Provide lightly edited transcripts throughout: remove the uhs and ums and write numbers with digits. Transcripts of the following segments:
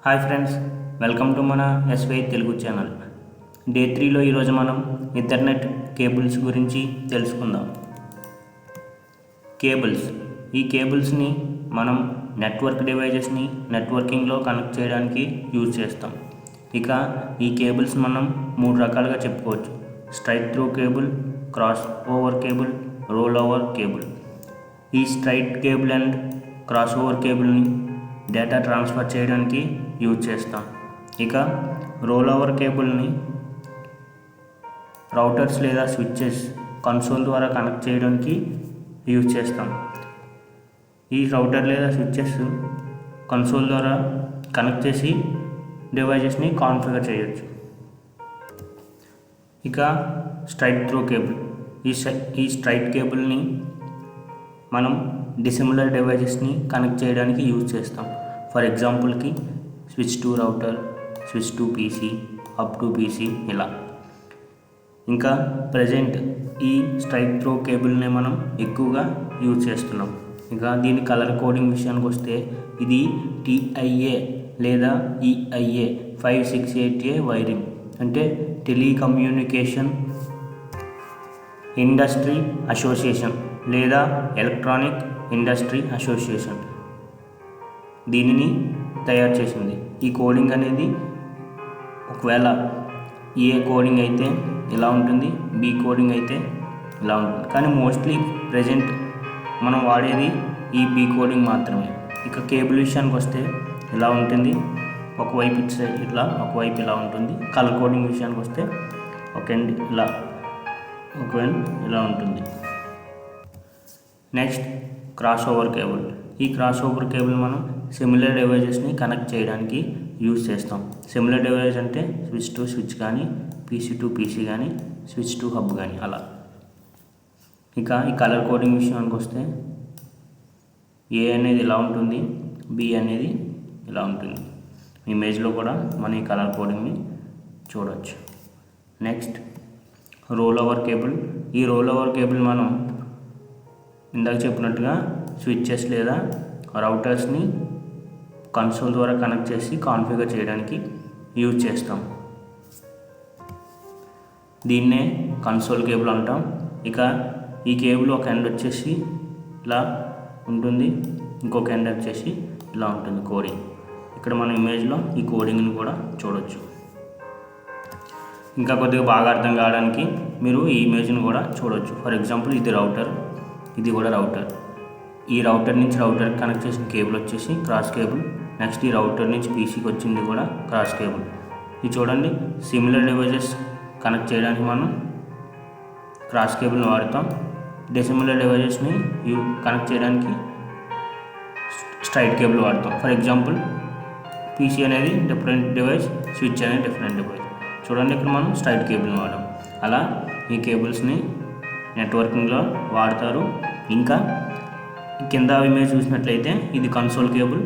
Hi friends, welcome to మన svitelugu channel. Day 3లో ఈరోజు మనం ఇంటర్నెట్ కేబుల్స్ గురించి తెలుసుకుందాం. కేబుల్స్, ఈ కేబుల్స్ని మనం నెట్వర్క్ డివైజెస్ని నెట్వర్కింగ్లో కనెక్ట్ చేయడానికి యూజ్ చేస్తాం. ఇక ఈ కేబుల్స్ మనం 3 రకాలుగా చెప్పుకోవచ్చు: straight through cable, crossover cable, rollover cable. ఈ straight cable and crossover కేబుల్ని డేటా ట్రాన్స్ఫర్ చేయడానికి యూజ్ చేస్తాం. ఇక రోల్ ఓవర్ కేబుల్ని రౌటర్స్ లేదా స్విచ్చెస్ కన్సోల్ ద్వారా కనెక్ట్ చేయడానికి యూజ్ చేస్తాం. ఈ రౌటర్ లేదా స్విచ్చెస్ కన్సోల్ ద్వారా కనెక్ట్ చేసి డివైజెస్ని కాన్ఫిగర్ చేయొచ్చు. ఇక స్ట్రైట్ త్రూ కేబుల్, ఈ స్ట్రైట్ కేబుల్ని మనం డిసిమిలర్ డివైజెస్ని కనెక్ట్ చేయడానికి యూజ్ చేస్తాం. ఫర్ ఎగ్జాంపుల్కి switch to router, switch to PC, up to PC ఇలా. ఇంకా ప్రజెంట్ ఈ స్ట్రైట్ త్రూ కేబుల్ని మనం ఎక్కువగా యూజ్ చేస్తున్నాం. ఇంకా దీని కలర్ కోడింగ్ విషయానికి వస్తే ఇది TIA లేదా EIA 568A వైరింగ్, అంటే టెలికమ్యూనికేషన్ ఇండస్ట్రీ అసోసియేషన్ లేదా ఎలక్ట్రానిక్ ఇండస్ట్రీ అసోసియేషన్ దీనిని తయారు చేసింది. ఈ కోడింగ్ అనేది ఒకవేళ ఏ కోడింగ్ అయితే ఇలా ఉంటుంది, బి కోడింగ్ అయితే ఇలా ఉంటుంది, కానీ మోస్ట్లీ ప్రజెంట్ మనం వాడేది ఈ బి కోడింగ్ మాత్రమే. ఇక కేబుల్ విషయానికి వస్తే ఇలా ఉంటుంది, ఒకవైపు ఇట్లా, ఒకవైపు ఇలా ఉంటుంది. కలర్ కోడింగ్ విషయానికి వస్తే ఒక ఎండ్ ఇలా, ఒక ఎండ్ ఇలా ఉంటుంది. Next cross over cable. ఈ క్రాస్ ఓవర్ కేబుల్ మనం సిమిలర్ డివైజెస్ని కనెక్ట్ చేయడానికి యూజ్ చేస్తాం. సిమిలర్ డివైజెస్ అంటే స్విచ్ టు స్విచ్ కానీ, పీసీ టు పీసీ కానీ, స్విచ్ టు హబ్ కానీ అలా. ఇక ఈ కలర్ కోడింగ్ విషయానికి వస్తే ఏ అనేది ఇలా ఉంటుంది, బి అనేది ఇలా ఉంటుంది. ఇమేజ్లో కూడా మనం ఈ కలర్ కోడింగ్ని చూడవచ్చు. Next role over cable. ఈ రోల్ ఓవర్ కేబుల్ మనం ఇందాక చెప్పినట్టుగా స్విచ్చెస్ లేదా రౌటర్స్ని కన్సోల్ ద్వారా కనెక్ట్ చేసి కాన్ఫిగర్ చేయడానికి యూజ్ చేస్తాం. దీన్నే కన్సోల్ కేబుల్ అంటాం. ఇక ఈ కేబుల్ ఒక ఎండ్ వచ్చేసి ఇలా ఉంటుంది, ఇంకొక ఎండ్ వచ్చేసి ఇలా ఉంటుంది కోడింగ్. ఇక్కడ మన ఇమేజ్లో ఈ కోడింగ్ని కూడా చూడవచ్చు. ఇంకా కొద్దిగా బాగా అర్థం కావడానికి మీరు ఈ ఇమేజ్ని కూడా చూడవచ్చు. ఫర్ ఎగ్జాంపుల్ ఇది రౌటర్, ఇది కూడా రౌటర్. ఈ రౌటర్ నుంచి రౌటర్కి కనెక్ట్ చేసిన కేబుల్ వచ్చేసి క్రాస్ కేబుల్. నెక్స్ట్ ఈ రౌటర్ నుంచి పీసీకి వచ్చింది కూడా క్రాస్ కేబుల్. ఇది చూడండి, సిమిలర్ డివైజెస్ కనెక్ట్ చేయడానికి మనం క్రాస్ కేబుల్ని వాడతాం. డిసిమిలర్ డివైజెస్ని కనెక్ట్ చేయడానికి స్ట్రైట్ కేబుల్ వాడతాం. ఫర్ ఎగ్జాంపుల్ పీసీ అనేది డిఫరెంట్ డివైస్, స్విచ్ అనేది డిఫరెంట్ డివైస్. చూడండి, ఇక్కడ మనం స్ట్రైట్ కేబుల్ని వాడాం. అలా ఈ కేబుల్స్ని నెట్వర్కింగ్లో వాడతారు. ఇంకా కింద ఇమేజ్ చూసినట్లయితే ఇది కన్సోల్ కేబుల్.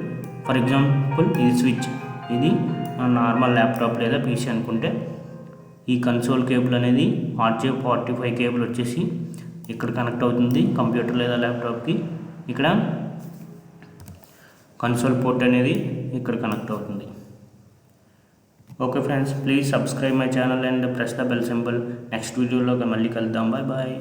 ఫర్ ఎగ్జాంపుల్ ఇది స్విచ్, ఇది నార్మల్ ల్యాప్టాప్ లేదా పీసీ అనుకుంటే ఈ కన్సోల్ కేబుల్ అనేది RJ45 కేబుల్ వచ్చేసి ఇక్కడ కనెక్ట్ అవుతుంది కంప్యూటర్ లేదా ల్యాప్టాప్కి. ఇక్కడ కన్సోల్ పోర్ట్ అనేది ఇక్కడ కనెక్ట్ అవుతుంది. Okay friends, please subscribe my channel and press the bell symbol. Next వీడియోలో మళ్ళీ కలుద్దాం. Bye bye.